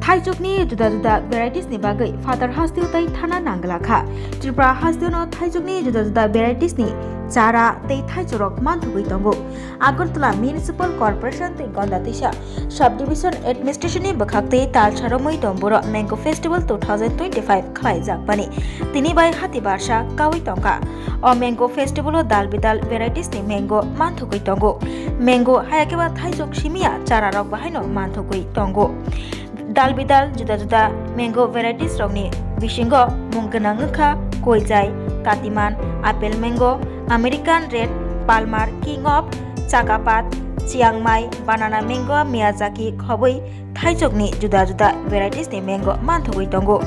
थाइजौनि जुदा-जुदा भेराइटिसनि बागै फादार हास्तियाव तै थाना नांगलाखा त्रिपुरा हास्तियावनो थाइजौनि जुदा-जुदा भेराइटिसनि चारा तै थाइजौरक मानथुगै दंगो आगरतला म्युनिसिपल कर्पोरेशन तै गन्दातिसा सब डिविजन एडमिनिस्ट्रेशननि बखाक्तै तालसारमै दंबर मैंगो फेस्टिवल 2025 खालायजाकबानि तिनि बाय हाति बारसा कावै तंका अ मैंगो फेस्टिवल दाल बिदाल भेराइटिसनि मैंगो मानथुगै दंगो मैंगो हायाकेबा थाइजौ सिमिया चारा रक बाहायनो मानथुगै दंगो दाल बिदाल जुदा-जुदा मैंगो भेराइटिस रकनि बिसिंगो मुंगोनांखा कोइजाय कातिमान apple mango American red palmer king of Chakapat Chiang Mai banana mango Miyazaki खबै थाइजौनि जुदा-जुदा भेराइटिसनि मैंगो मानथुगै दंगो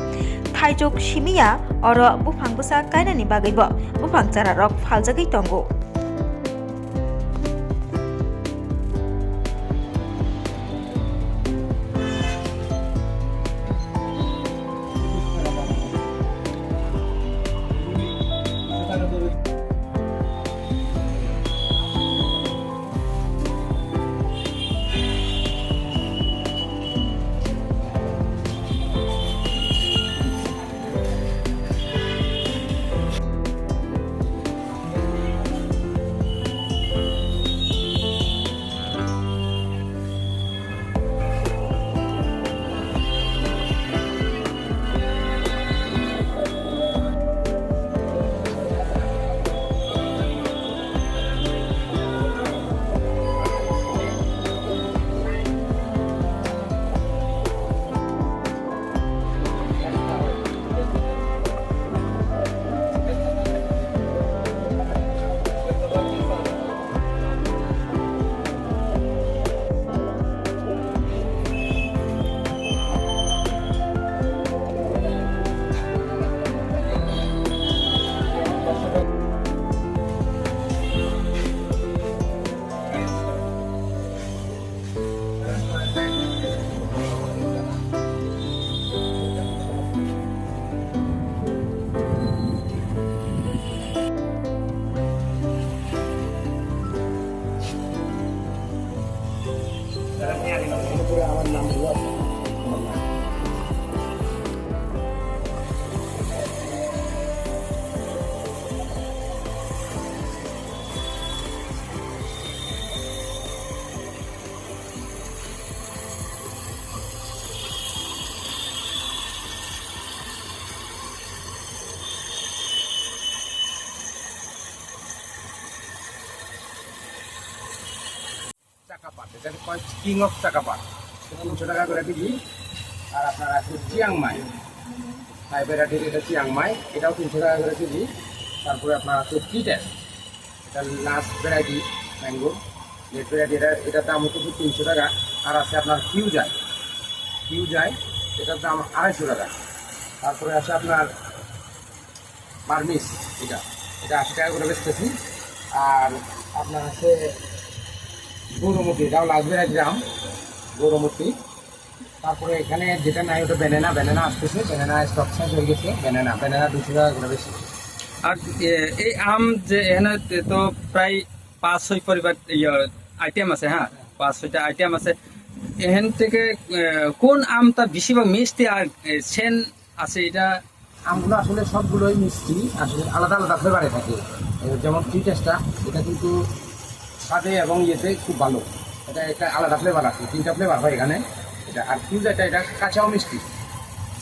थाइजौ सिमिया और बुफां बुसा कायनानि बागैबो बुफां चारा रक फालजागै दंगो চাকাপাত এটাকে কয় কিং অফ চাকাপাত 300 টাকা করে কেজি আর আপনার আছে চিয়াংমাই হাই ভ্যারাইটির এটা চিয়াংমাই এটাও 300 টাকা করে কেজি তারপরে আপনার আছে কিটেস এটা last variety mango late variety এটার দাম হচ্ছে 300 টাকা আর আছে আপনার কিউজাই এটার দাম 250 টাকা তারপরে আছে আপনার বার্মিস এটা 80 টাকা করে বেচতেছি আর আপনার আছে গৌরমতি এটাও লাগবে 1 গ্রাম গৌরমতি তারপরে এখানে যেটা নাই ওটা ব্যানানা আসতেছে ব্যানানা স্টক শেষ হয়ে গেছে ব্যানানা 200 টাকা করে বেশি আর এই আম যে এখানে তো প্রায় 5-6 পরিবার আইটেম আছে হ্যাঁ 5-6টা আইটেম আছে এখান থেকে কোন আমটা বেশিরভাগ মিষ্টি আর সেন আছে এটা আমগুলো আসলে সবগুলোই মিষ্টি আসলে আলাদা আলাদা ফ্লেভারে থাকে যেমন কিটেসটা এটা কিন্তু স্বাদে এবং ইয়েতে খুব ভালো এটা একটা আলাদা ফ্লেভার আছে 3টা ফ্লেভার হয় এখানে এটা আর কিউজাটা এটা কাঁচাও মিষ্টি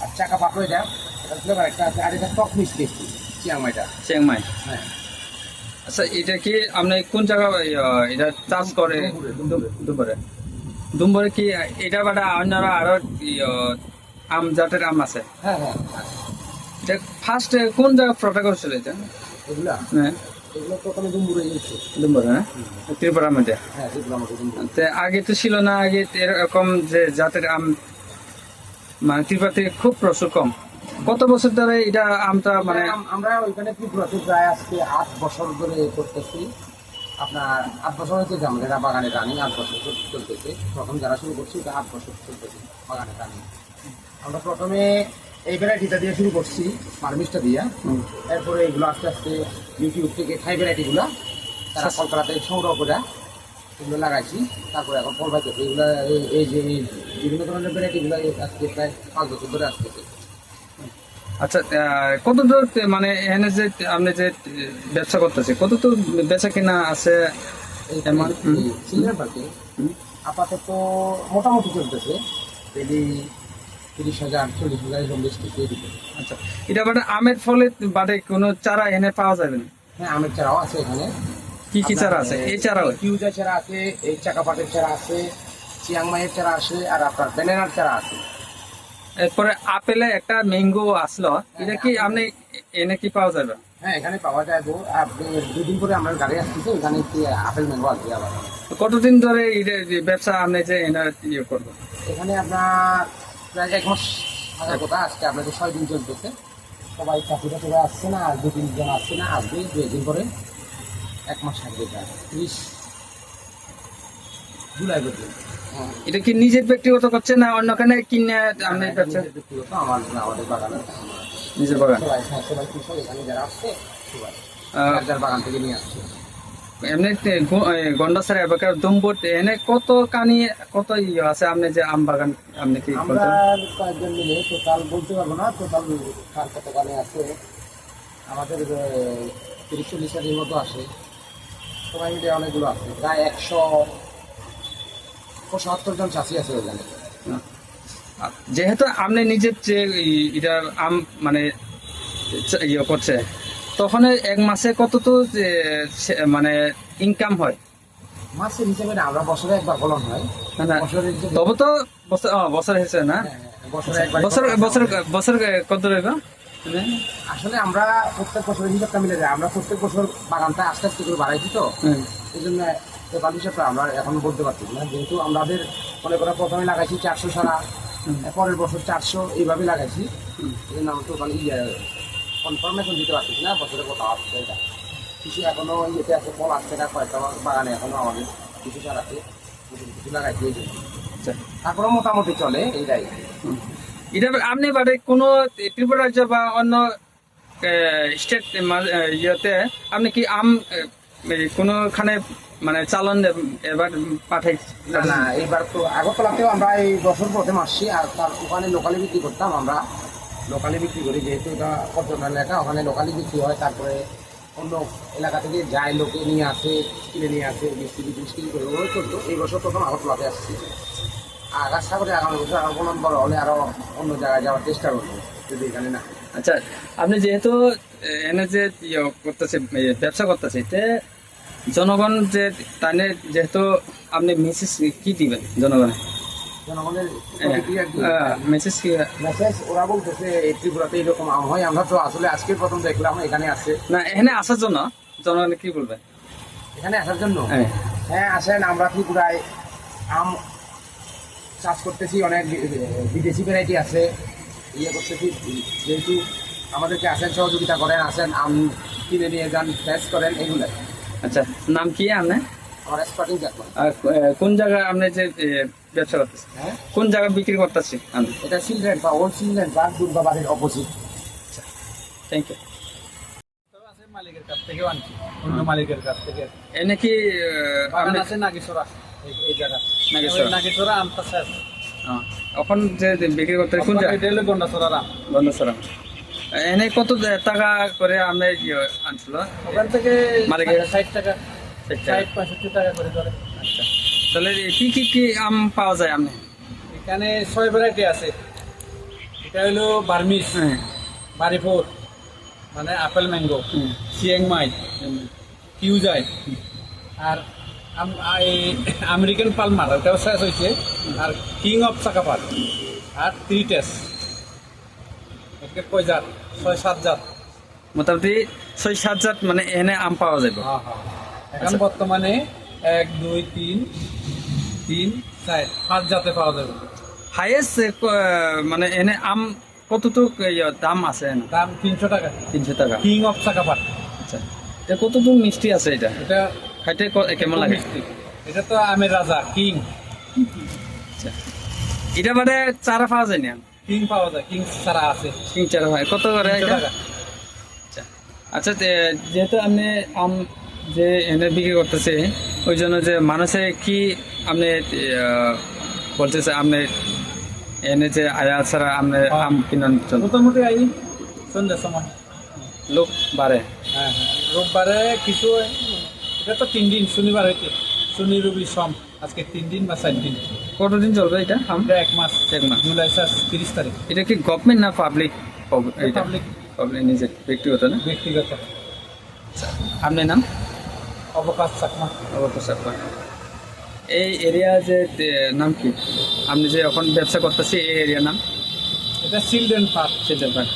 আর চাকা পাকো এটা ফ্লেভার একটা আছে আর এটা টক মিষ্টি চিয়াংমাই হ্যাঁ আচ্ছা এটা কি আপনি কোন জায়গা এটা চাষ করে দুম্বরে কি এটা বাদে অন্যরা আরো আম জাতের আম আছে হ্যাঁ হ্যাঁ এটা ফার্স্ট কোন জায়গা প্রোটেক্ট করছিল এটা এগুলা হ্যাঁ এগুলো প্রথমে দুম্বুরে ইউজ দুম্বরে হ্যাঁ ত্রিপুরার মধ্যে হ্যাঁ ত্রিপুরার মধ্যে আগে তো ছিল না আগে এরকম যে জাতের আম মানে ত্রিপুরাতে খুব প্রচুর কম কত বছর ধরে এটা আমটা মানে আমরা ওইখানে ত্রিপুরাতে প্রায় আজকে 8 বছর ধরে করতেছি আপনার 8 বছর হচ্ছে আমাদের বাগানে রানি 8 বছর চলতেছে প্রথম যারা শুরু করছি এটা 8 বছর চলতেছে বাগানে রানি আমরা প্রথমে এই ভ্যারাইটিটা দিয়ে শুরু করছি পারমিসটা দিয়ে এরপরে এগুলো আস্তে আস্তে ইউটিউব থেকে খাই ভ্যারাইটিগুলো তারা কলকাতাতে সংগ্রহ করে এগুলো লাগাইছি, তারপরে এখন ফল পাইতেছে। এগুলো এই যে এই বিভিন্ন ধরনের ভ্যারাইটিগুলো আজকে প্রায় 5 বছর ধরে আসতেছে। আচ্ছা, কত দূর মানে এখানে যে আপনি যে ব্যবসা করতেছে, কত তো বেচা কিনা আছে এমন? সিলভার পার্কে আপাতত মোটামুটি চলতেছে, ডেলি 30,000 40,000 এরকম বেচতেছে এদিকে। আচ্ছা, এটা বাদে আমের ফলে বাদে কোনো চারা এনে পাওয়া যাবে না? হ্যাঁ, আমের চারাও আছে এখানে। কি কি চারা আছে? এই চারাও কিউজা চারা আছে, এই চাকাপাটের চারা আছে, চিয়াংমাইয়ের চারা আছে, আর আপনার ব্যানানার চারা আছে। এরপরে আপেলে একটা ম্যাঙ্গো আসলো, এটা কি আপনি এনে কি পাওয়া যাবে? হ্যাঁ, এখানে পাওয়া যায়। আপনি 2 দিন পরে আমার গাড়ি আসতেছে, এখানে কি আপেল ম্যাঙ্গো আসবে আবার। কতদিন ধরে এটা যে ব্যবসা আপনি যে এনে ইয়ে করবো? এখানে আপনার প্রায় 1 মাস থাকার কথা, আজকে আপনাদের 6 দিন চলতেছে। সবাই চাকরিটা সবাই আসছে না, আর 2-3 জন আসছে না, আসবে 2 দিন পরে। 1 মাস থাকবে, প্রায় 30 জুলাই পর্যন্ত। এটা কি নিজের ব্যক্তিগত করছে না অন্যখানে কিনে আপনি ব্যবসা? ব্যক্তিগত আমাদের বাগানে নিজের বাগান। সবাই কৃষক এখানে যারা আসছে সবাই যার বাগান থেকে নিয়ে আসছে। এমনি গন্ডাসার এবার দম্বট এনে কত কানি কত ইয়ে আছে আপনি যে আম বাগান আপনি কি আমরা কয়েকজন মিলে টোটাল বলতে পারবো না, টোটাল কার কত গানে আছে আমাদের 30-40 হাজারের মতো আসে, সবাই মিলে অনেকগুলো আছে, প্রায় 175 জন চাষি আছে ওখানে। যেহেতু আপনি নিজের যে এটা আম মানে ইয়ে করছে, তখন 1 মাসে কত তো মানে ইনকাম হয়? মাসের হিসেবে না, আমরা বছরে একবার ফলন হয়। না, বছরের হিসেবে তবে তো বছর হয়েছে না? বছরে একবার বছর বছর বছর কত রইব? আসলে আমরা প্রত্যেক বছরের হিসাবটা মিলে যায়, আমরা প্রত্যেক বছর বাগানটা আস্তে আস্তে করে বাড়াইছি, তো এই জন্য টোটাল হিসাবটা আমরা এখন বলতে পারছি না। যেহেতু আমাদের মনে করা প্রথমে লাগাইছি 400 সারা, পরের বছর 400 এইভাবে লাগাইছি, এই জন্য আমরা টোটাল কনফার্মেশন দিতে পারছি না বছরে কত আসছে। এটা কিছু এখনো ইয়েতে আছে, ফল আসছে না, কয়েকটা বাগানে এখনো আমাদের কিছু চারা আছে, কিছু লাগাইছি এই জন্য। তারপরে মোটামুটি চলে এইটাই। এটা আপনি বাদে কোনো ত্রিপুরা রাজ্য বা অন্য স্টেট ইয়েতে আপনি কি আম কোনোখানে মানে চালন এবার পাঠাই? না, এইবার তো আগরতলাতেও আমরা এই বছর প্রথম আসছি, আর তার ওখানে লোকালি বিক্রি করতাম। আমরা লোকালি বিক্রি করি, যেহেতু এটা পর্যটন এলাকা, ওখানে লোকালি বিক্রি হয়। তারপরে অন্য এলাকা থেকে যায়, লোকে নিয়ে আসে, কিনে নিয়ে আসে, মিষ্টি করে ওই করতো। এই বছর প্রথম আগরতলাতে আসছি, আর আশা করি আগামী বছর আরো কোনো বড় হলে আরো অন্য জায়গায় যাওয়ার চেষ্টা করবো, যদি এখানে না। আচ্ছা, আপনি যেহেতু এনে যে করতেছে ব্যবসা করতেছে, এতে জনগণ যে তাহলে যেহেতু আপনি মেসেজ কি দিবেন জনগণের? জনগণের প্রতিক্রিয়া কি? মেসেজ কি? মেসেজ ওরা বলতেছে এই ত্রিপুরাতে এরকম আম হয়। আমরা তো আসলে আজকে প্রথম দেখলাম এখানে আসছে। না, এখানে আসার জন্য জনগণ কি বলবেন? এখানে আসার জন্য হ্যাঁ, হ্যাঁ আসেন। আমরা ত্রিপুরায় আম চাষ করতেছি, অনেক বিদেশি ভ্যারাইটি আছে, ইয়ে করতেছি। যেহেতু আমাদেরকে আসেন, সহযোগিতা করেন, আসেন আম কিনে নিয়ে যান, টেস্ট করেন, এগুলো। আচ্ছা, নাম কি আপনার? আমার স্পটিং চাকমা। আর কোন জায়গায় আপনি যে ব্যবসা করতেছেন, হ্যাঁ, কোন জায়গায় বিক্রি করতেছি আমি? এটা সিলড্রেন বা ওল্ড সিলড্রেন পার্ক, দুর্গাবাড়ির অপোজিট। Thank you. মালিকের কাছ থেকেও আনছি, অন্য মালিকের কাছ থেকে। এনে কি বাগান আপনি আছে নাগেশ্বরা, এই জায়গা নাগেশ্বরা? নাগেশ্বরা আমটা শেষ। এখন যে বিক্রি করতে কোন জায়গায়? এটা হলো গন্ডাছড়ার আম। বন্ধুসরাম। এনে কত টাকা করে আপনি আনছিল? ওখান থেকে মালিকের 60 টাকা, 60 65 টাকা করে ধরে। আচ্ছা, তাহলে কি কি কি আম পাওয়া যায় আপনি? এখানে 6 ভ্যারাইটি আছে। এটা হলো বার্মিস, হ্যাঁ, বারিফোর মানে আপেল ম্যাঙ্গো, চিয়াংমাই, কিউজাই, আর আমেরিকান পালমার, ওটাও শেষ হয়েছে, আর কিং অফ চাকাপাত, আর 3 টেস্ট। একে কয় জাত? 6-7 জাত। মোটামুটি 6-7 জাত মানে এনে আম পাওয়া যাবে। হ্যাঁ হ্যাঁ। এখন আচ্ছা। বর্তমানে 1, 2, 3, 4, 5 জাতে পাওয়া যাবে। হাইয়েস্ট মানে এনে আম কতটুক দাম আছে? দাম 300 টাকা। 300 টাকা। King of Chakapat. আচ্ছা, এটা কতটুক মিষ্টি আছে এটা? এটা খাইতে কেমন লাগে? মিষ্টি। এটা তো আমের রাজা, কিং। আচ্ছা, এটা মানে চারা পাওয়া যায় না? কিং পাওয়া যায়, কিং ছাড়া আছে। তিন চারা হয় কত করে 300 এটা? টাকা। আচ্ছা, আচ্ছা, যেহেতু আপনি আম যে এনে বিক্রি করতেছে, ওই জন্য যে মানুষে কি আপনি বলতেছে আপনি এনে যে আয়া ছাড়া আপনি আম কিনার জন্য মোটামুটি আই সন্ধ্যার সময়। লোক বাড়ে। হ্যাঁ হ্যাঁ, রোববারে কিছু, এটা তো 3 দিন, শনিবার হইতে শনি রবি সোম, আজকে 3 দিন বা 4 দিন। কতদিন চলবে এটা আম? আমরা 1 মাস, 1 মাস। জুলাই 30 তারিখ। এটা কি গভর্নমেন্ট না পাবলিক? এটা পাবলিক, পাবলিক নিজের ব্যক্তিগত না? ব্যক্তিগত। আপনার নাম? অবকাশ চাকমা। অবকাশ। এই এরিয়া যে নাম কি আপনি যে এখন ব্যবসা করতেছি, এই এরিয়ার নাম? এটা চিলড্রেন পার্ক। Children park.